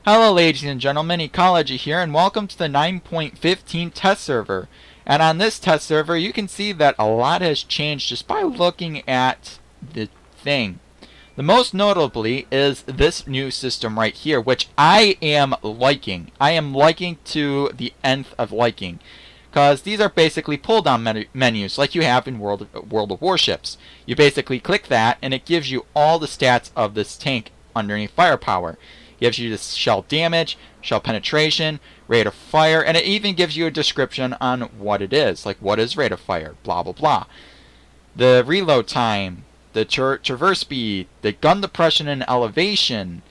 Hello ladies and gentlemen, Ecology here, and welcome to the 9.15 test server. And on this test server, you can see that a lot has changed just by looking at the thing. The most notably is this new system right here, which I am liking. I am liking to the nth of liking. Because these are basically pull-down menus like you have in World of Warships. You basically click that, and it gives you all the stats of this tank underneath firepower. It gives you the shell damage, shell penetration, rate of fire, and it even gives you a description on what it is. Like, what is rate of fire, blah, blah, blah. The reload time, the traverse speed, the gun depression and elevation,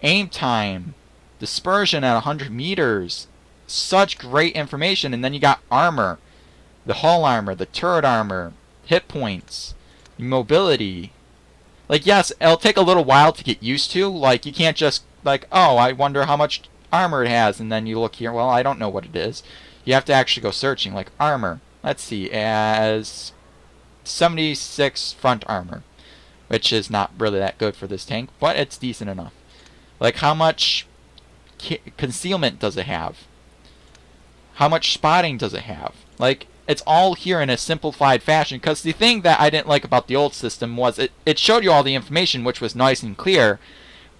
aim time, dispersion at 100 meters. Such great information. And then you got armor, the hull armor, the turret armor, hit points, mobility. Like, yes, it'll take a little while to get used to. Like, you can't just, like, oh, I wonder how much armor it has, and then you look here, well, I don't know what it is. You have to actually go searching, like, armor. Let's see, as 76 front armor, which is not really that good for this tank, but it's decent enough. Like, how much concealment does it have? How much spotting does it have? Like, it's all here in a simplified fashion, because the thing that I didn't like about the old system was it showed you all the information, which was nice and clear,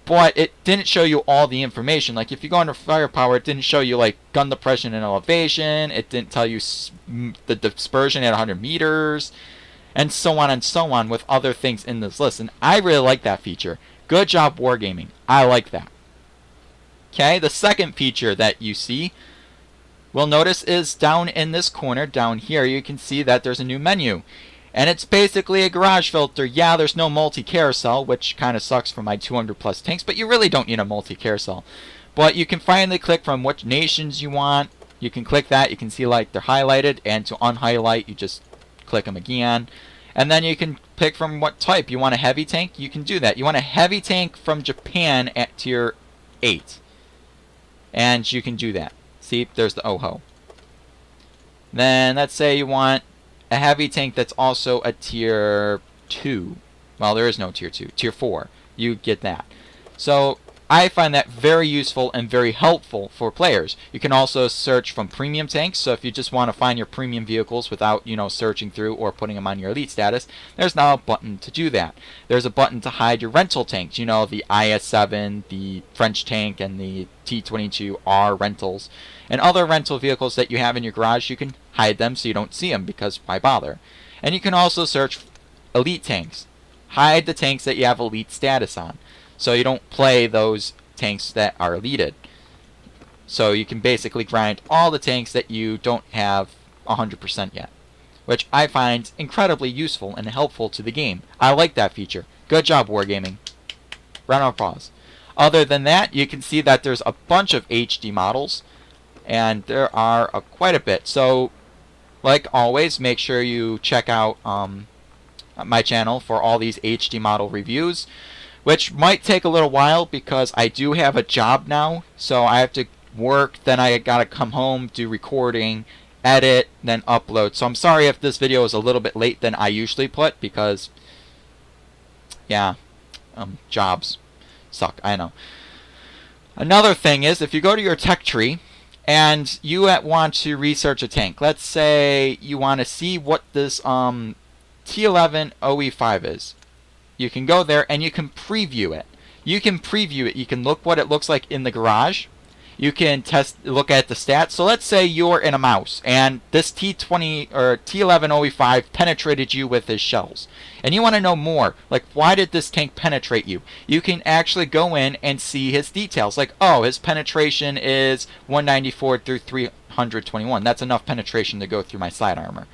but it didn't show you all the information. Like, if you go under firepower, it didn't show you, like, gun depression and elevation, it didn't tell you the dispersion at 100 meters, and so on with other things in this list, and I really like that feature. Good job, Wargaming. I like that. Okay, the second feature that you see, we'll notice, is down in this corner, down here, you can see that there's a new menu. And it's basically a garage filter. Yeah, there's no multi-carousel, which kind of sucks for my 200 plus tanks, but you really don't need a multi-carousel. But you can finally click from which nations you want. You can click that, you can see like they're highlighted, and to unhighlight, you just click them again. And then you can pick from what type. You want a heavy tank? You can do that. You want a heavy tank from Japan at tier 8. And you can do that. See, there's the OHO. Then let's say you want a heavy tank that's also a tier 2. Well, there is no tier 2. Tier 4. You get that. So I find that very useful and very helpful for players. You can also search from premium tanks. So if you just want to find your premium vehicles without, searching through or putting them on your elite status, there's now a button to do that. There's a button to hide your rental tanks. You know, the IS-7, the French tank, and the T-22R rentals. And other rental vehicles that you have in your garage, you can hide them so you don't see them, because why bother? And you can also search elite tanks. Hide the tanks that you have elite status on, so you don't play those tanks that are elited. So you can basically grind all the tanks that you don't have 100% yet, which I find incredibly useful and helpful to the game. I like that feature. Good job, Wargaming. Round of applause. Other than that, you can see that there's a bunch of HD models, and there are quite a bit. So, like always, make sure you check out my channel for all these HD model reviews, which might take a little while because I do have a job now. So I have to work, then I gotta come home, do recording, edit, then upload. So I'm sorry if this video is a little bit late than I usually put, because, yeah, jobs suck, I know. Another thing is, if you go to your tech tree, and you want to research a tank. Let's say you want to see what this T11 OE5 is. You can go there and you can preview it. You can look what it looks like in the garage. You can look at the stats. So let's say you're in a mouse and this T20 or T11 OE5 penetrated you with his shells. And you want to know more. Like, why did this tank penetrate you? You can actually go in and see his details. Like, oh, his penetration is 194 through 321. That's enough penetration to go through my side armor.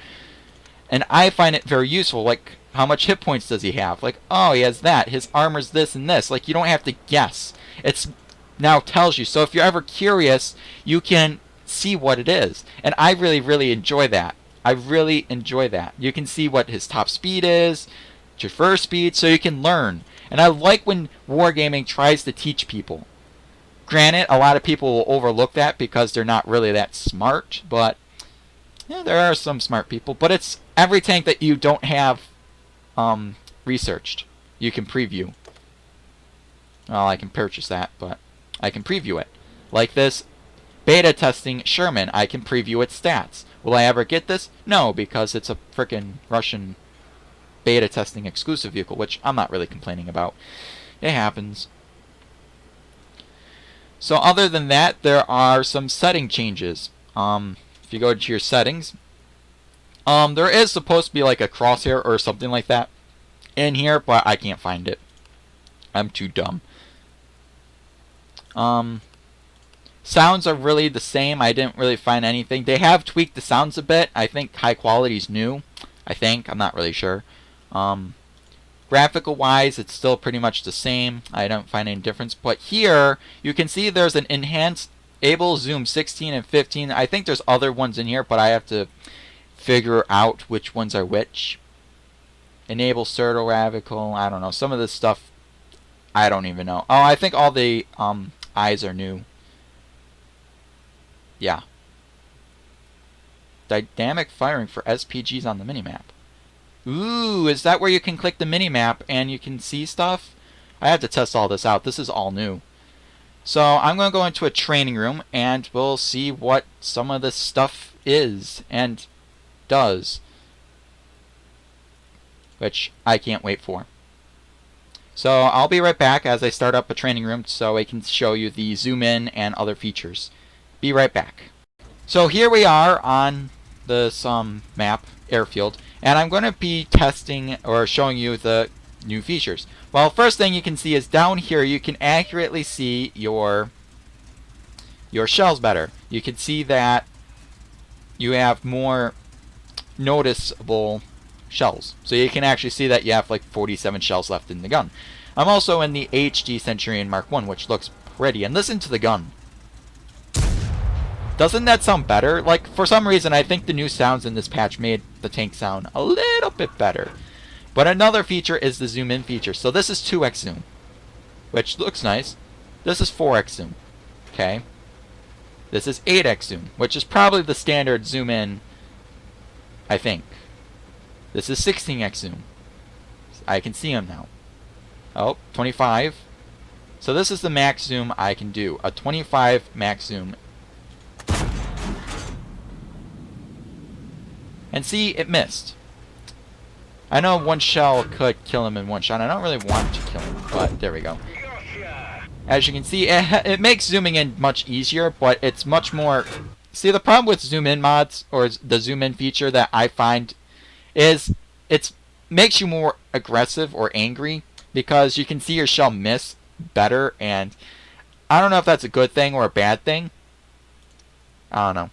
And I find it very useful. Like, how much hit points does he have? Like, oh, he has that. His armor's this and this. Like, you don't have to guess. It's now tells you. So if you're ever curious, you can see what it is. And I really, really enjoy that. I really enjoy that. You can see what his top speed is, traverse speed, so you can learn. And I like when Wargaming tries to teach people. Granted, a lot of people will overlook that because they're not really that smart, but yeah, there are some smart people. But it's every tank that you don't have researched, you can preview. Well, I can purchase that, but I can preview it. Like this beta testing Sherman, I can preview its stats. Will I ever get this? No, because it's a frickin' Russian beta testing exclusive vehicle, which I'm not really complaining about. It happens. So other than that, there are some setting changes. If you go to your settings, there is supposed to be like a crosshair or something like that in here, but I can't find it. I'm too dumb. Sounds are really the same. I didn't really find anything. They have tweaked the sounds a bit. I think high quality is new. I'm not really sure. Graphical wise, it's still pretty much the same. I don't find any difference. But here, you can see there's an enhanced able zoom 16 and 15. I think there's other ones in here, but I have to figure out which ones are which. Enable pseudo-radical. I don't know. Some of this stuff, I don't even know. Oh, I think all the eyes are new. Yeah. Dynamic firing for SPGs on the minimap. Ooh, is that where you can click the minimap and you can see stuff? I have to test all this out. This is all new. So I'm going to go into a training room and we'll see what some of this stuff is and does. Which I can't wait for. So I'll be right back as I start up a training room so I can show you the zoom in and other features. Be right back. So here we are on this map, airfield, and I'm going to be testing or showing you the new features. Well, first thing you can see is down here you can accurately see your shells better. You can see that you have more noticeable shells. So you can actually see that you have like 47 shells left in the gun. I'm also in the HD Centurion Mark 1, which looks pretty. And listen to the gun. Doesn't that sound better? Like, for some reason, I think the new sounds in this patch made the tank sound a little bit better. But another feature is the zoom in feature. So this is 2x zoom, which looks nice. This is 4x zoom. Okay. This is 8x zoom, which is probably the standard zoom in, I think. This is 16x zoom. I can see them now. Oh, 25. So this is the max zoom I can do. A 25 max zoom. And see, it missed. I know one shell could kill him in one shot. I don't really want to kill him, but there we go. As you can see, it makes zooming in much easier, but it's much more... See, the problem with zoom in mods, or the zoom in feature that I find, is it makes you more aggressive or angry, because you can see your shell miss better, and I don't know if that's a good thing or a bad thing. I don't know.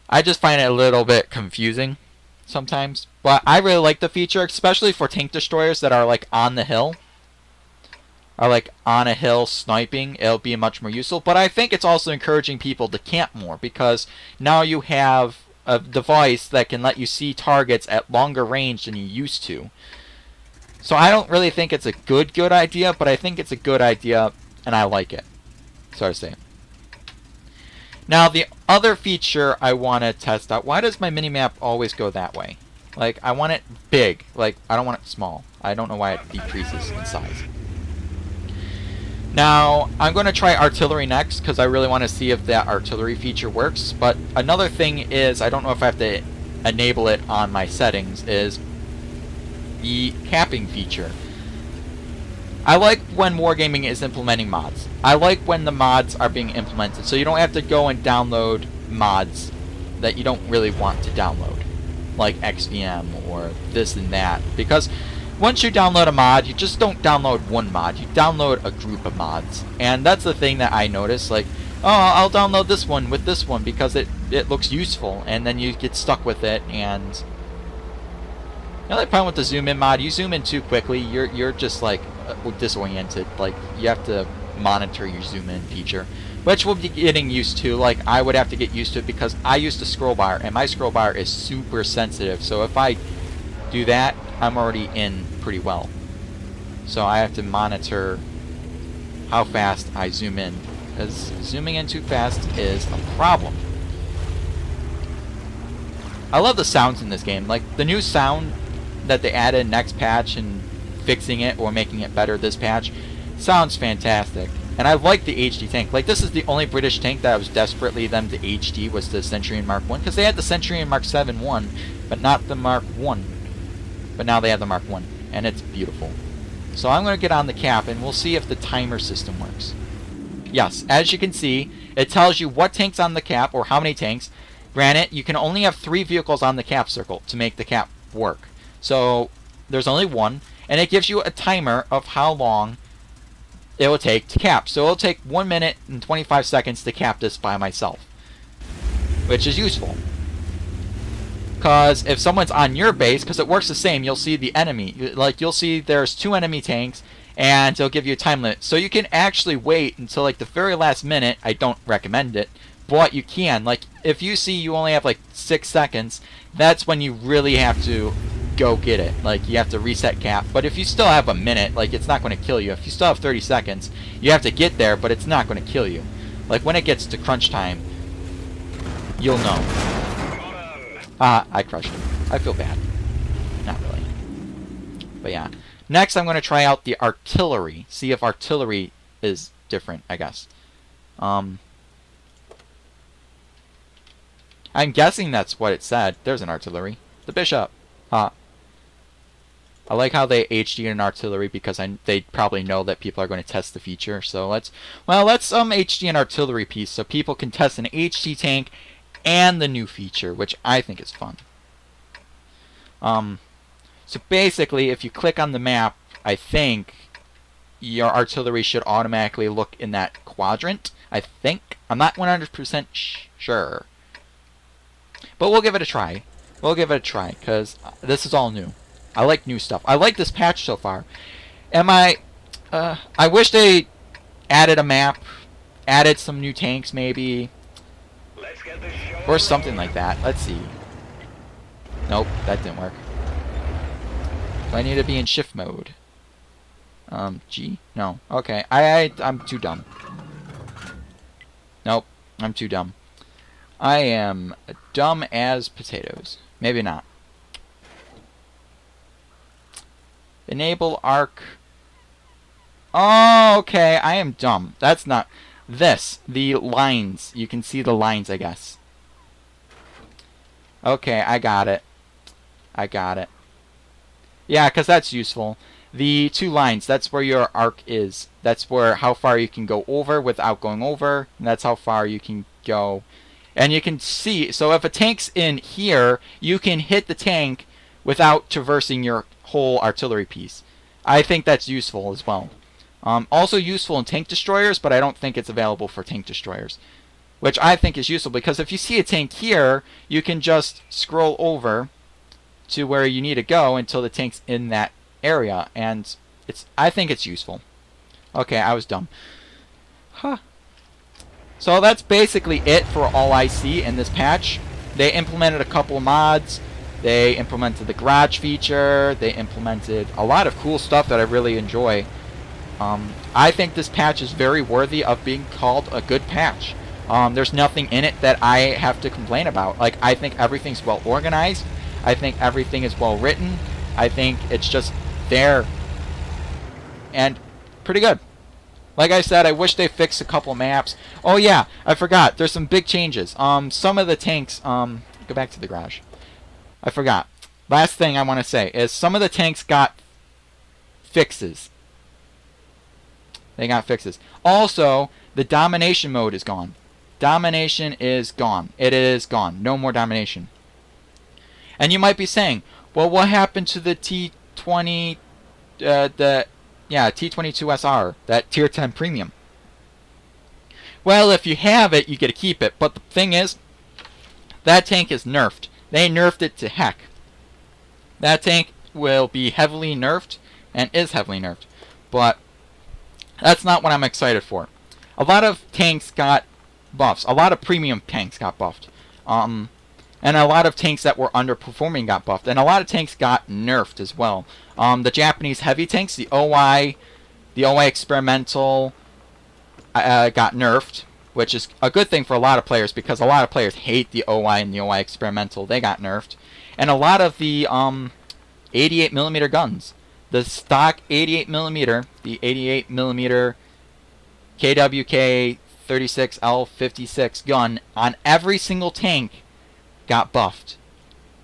I just find it a little bit confusing sometimes. But I really like the feature, especially for tank destroyers that are like on the hill. Are like on a hill sniping. It'll be much more useful. But I think it's also encouraging people to camp more, because now you have a device that can let you see targets at longer range than you used to. So I don't really think it's a good idea, but I think it's a good idea and I like it. So to say. Now the other feature I want to test out, why does my minimap always go that way? Like, I want it big, like I don't want it small. I don't know why it decreases in size. Now I'm going to try artillery next because I really want to see if that artillery feature works. But another thing is, I don't know if I have to enable it on my settings, is the capping feature. I like when Wargaming is implementing mods. I like when the mods are being implemented, so you don't have to go and download mods that you don't really want to download, like XVM or this and that. Because once you download a mod, you just don't download one mod, you download a group of mods. And that's the thing that I notice, like, oh, I'll download this one with this one because it looks useful, and then you get stuck with it. And the other problem with the zoom in mod, you zoom in too quickly, you're just like disoriented. Like, you have to monitor your zoom in feature, which we'll be getting used to. Like, I would have to get used to it because I use the scroll bar, and my scroll bar is super sensitive. So if I do that, I'm already in pretty well. So I have to monitor how fast I zoom in, because zooming in too fast is a problem. I love the sounds in this game. Like, the new sound that they added next patch and fixing it or making it better this patch sounds fantastic. And I like the HD tank. Like, this is the only British tank that I was desperately them to HD was the Centurion Mark 1. Because they had the Centurion Mark 7 1, but not the Mark 1. But now they have the Mark 1. And it's beautiful. So I'm going to get on the cap and we'll see if the timer system works. Yes, as you can see, it tells you what tank's on the cap or how many tanks. Granted, you can only have 3 vehicles on the cap circle to make the cap work. So there's only one. And it gives you a timer of how long it will take to cap. So it'll take 1 minute and 25 seconds to cap this by myself, which is useful. Because if someone's on your base, because it works the same, you'll see the enemy. Like, you'll see there's 2 enemy tanks, and it'll give you a time limit. So you can actually wait until, like, the very last minute. I don't recommend it, but you can. Like, if you see you only have, like, 6 seconds, that's when you really have to go get it. Like, you have to reset cap. But if you still have a minute, like, it's not going to kill you. If you still have 30 seconds, you have to get there, but it's not going to kill you. Like, when it gets to crunch time, you'll know. I crushed him. I feel bad. Not really. But yeah. Next, I'm going to try out the artillery. See if artillery is different, I guess. I'm guessing that's what it said. There's an artillery. The bishop. I like how they HD an artillery because they probably know that people are going to test the feature. So let's HD an artillery piece so people can test an HD tank and the new feature, which I think is fun. So basically, if you click on the map, I think your artillery should automatically look in that quadrant. I think. I'm not 100% sure. But we'll give it a try. We'll give it a try, because this is all new. I like new stuff. I like this patch so far. I wish they added a map, added some new tanks maybe, or something like that. Let's see. Nope, that didn't work. Do I need to be in shift mode? G? No. Okay. I'm too dumb. Nope, I'm too dumb. I am dumb as potatoes. Maybe not. Enable arc. Oh, okay. I am dumb. That's not... This. The lines. You can see the lines, I guess. Okay, I got it. I got it. Yeah, because that's useful. The 2 lines, that's where your arc is. That's where how far you can go over without going over. And that's how far you can go. And you can see, so if a tank's in here, you can hit the tank without traversing your whole artillery piece. I think that's useful as well. Also useful in tank destroyers, but I don't think it's available for tank destroyers. Which I think is useful, because if you see a tank here, you can just scroll over to where you need to go until the tank's in that area. And I think it's useful. Okay, I was dumb. Huh. So that's basically it for all I see in this patch. They implemented a couple of mods. They implemented the garage feature. They implemented a lot of cool stuff that I really enjoy. I think this patch is very worthy of being called a good patch. There's nothing in it that I have to complain about. Like, I think everything's well organized. I think everything is well written. I think it's just there. And pretty good. Like I said, I wish they fixed a couple maps. Oh yeah, I forgot. There's some big changes. Some of the tanks, go back to the garage. I forgot. Last thing I want to say is some of the tanks got fixes. They got fixes. Also, the domination mode is gone. Domination is gone. It is gone. No more domination. And you might be saying, well, what happened to the T20, T22SR, that Tier 10 Premium? Well, if you have it, you get to keep it. But the thing is, that tank is nerfed. They nerfed it to heck. That tank will be heavily nerfed, and is heavily nerfed. But that's not what I'm excited for. A lot of tanks got buffs. A lot of premium tanks got buffed. And a lot of tanks that were underperforming got buffed. And a lot of tanks got nerfed as well. The Japanese heavy tanks, the OI Experimental, got nerfed, which is a good thing for a lot of players, because a lot of players hate the OI and the OI Experimental. They got nerfed. And a lot of the 88mm guns. The stock 88mm, the 88mm KWK 36L56 gun on every single tank got buffed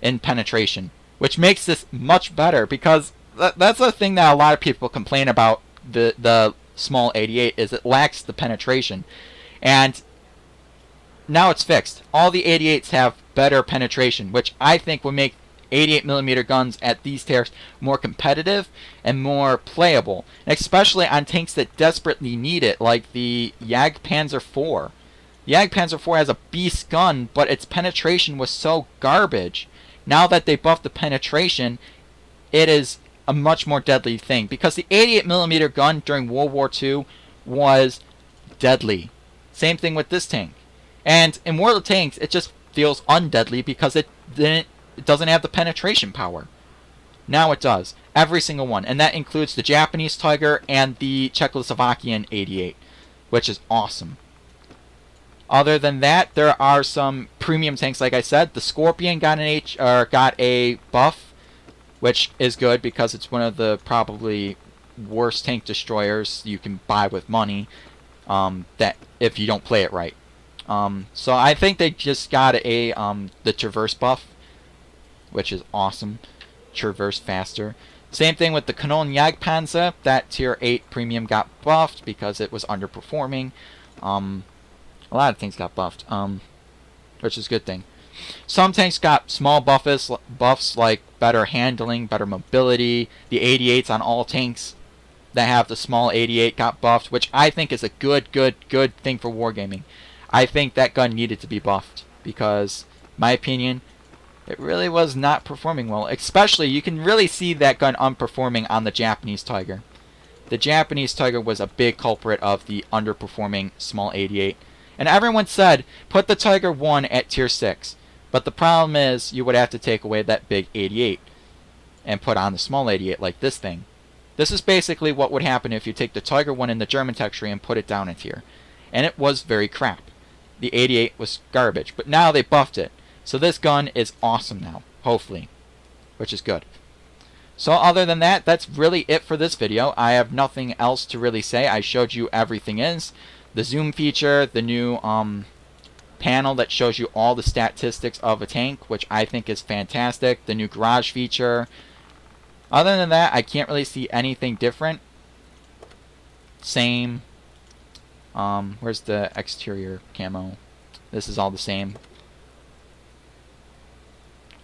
in penetration, which makes this much better, because that's the thing that a lot of people complain about the small 88 is it lacks the penetration, and now it's fixed. All the 88s have better penetration, which I think will make 88mm guns at these tiers more competitive and more playable, especially on tanks that desperately need it, like the Jagdpanzer IV. The Jagdpanzer IV has a beast gun, but its penetration was so garbage. Now that they buffed the penetration, it is a much more deadly thing, because the 88mm gun during World War II was deadly. Same thing with this tank. And in World of Tanks, it just feels undeadly because it doesn't have the penetration power. Now it does. Every single one. And that includes the Japanese Tiger and the Czechoslovakian 88, which is awesome. Other than that, there are some premium tanks, like I said. The Scorpion got a buff, which is good because it's one of the probably worst tank destroyers you can buy with money, that if you don't play it right. So I think they just got the Traverse buff, which is awesome. Traverse faster. Same thing with the Kanon Jagdpanzer. That tier 8 premium got buffed because it was underperforming. A lot of things got buffed, which is a good thing. Some tanks got small buffs like better handling, better mobility. The 88s on all tanks that have the small 88 got buffed, which I think is a good thing for Wargaming. I think that gun needed to be buffed because, in my opinion, it really was not performing well. Especially, you can really see that gun unperforming on the Japanese Tiger. The Japanese Tiger was a big culprit of the underperforming small 88. And everyone said, put the Tiger 1 at tier 6. But the problem is, you would have to take away that big 88 and put on the small 88 like this thing. This is basically what would happen if you take the Tiger 1 in the German tech tree and put it down a tier. And it was very crap. The 88 was garbage. But now they buffed it. So this gun is awesome now, hopefully, which is good. So other than that, that's really it for this video. I have nothing else to really say. I showed you everything is. The zoom feature, the new panel that shows you all the statistics of a tank, which I think is fantastic. The new garage feature. Other than that, I can't really see anything different. Same. Where's the exterior camo? This is all the same.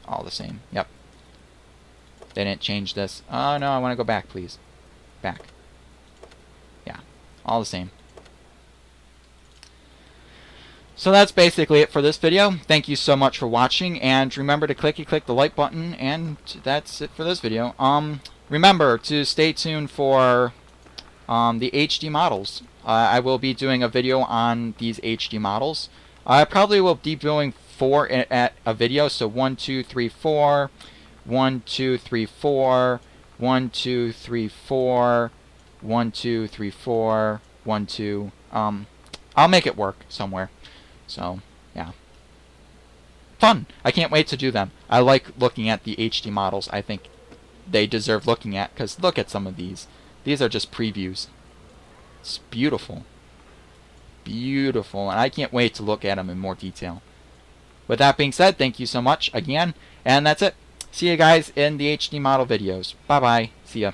All the same. Yep. They didn't change this. Oh no, I want to go back, please. Back. Yeah. All the same. So that's basically it for this video. Thank you so much for watching, and remember to click the like button, and that's it for this video. Remember to stay tuned for the HD models. I will be doing a video on these HD models. I probably will be doing 4 at a video, so 1, 2, 3, 4, 1, 2, 3, 4, 1, 2, 3, 4, 1, 2, 3, 4, 1, 2. I'll make it work somewhere. So, yeah. Fun! I can't wait to do them. I like looking at the HD models. I think they deserve looking at, because look at some of these. These are just previews. It's beautiful. Beautiful, and I can't wait to look at them in more detail. With that being said, thank you so much again, and that's it. See you guys in the HD model videos. Bye-bye. See ya.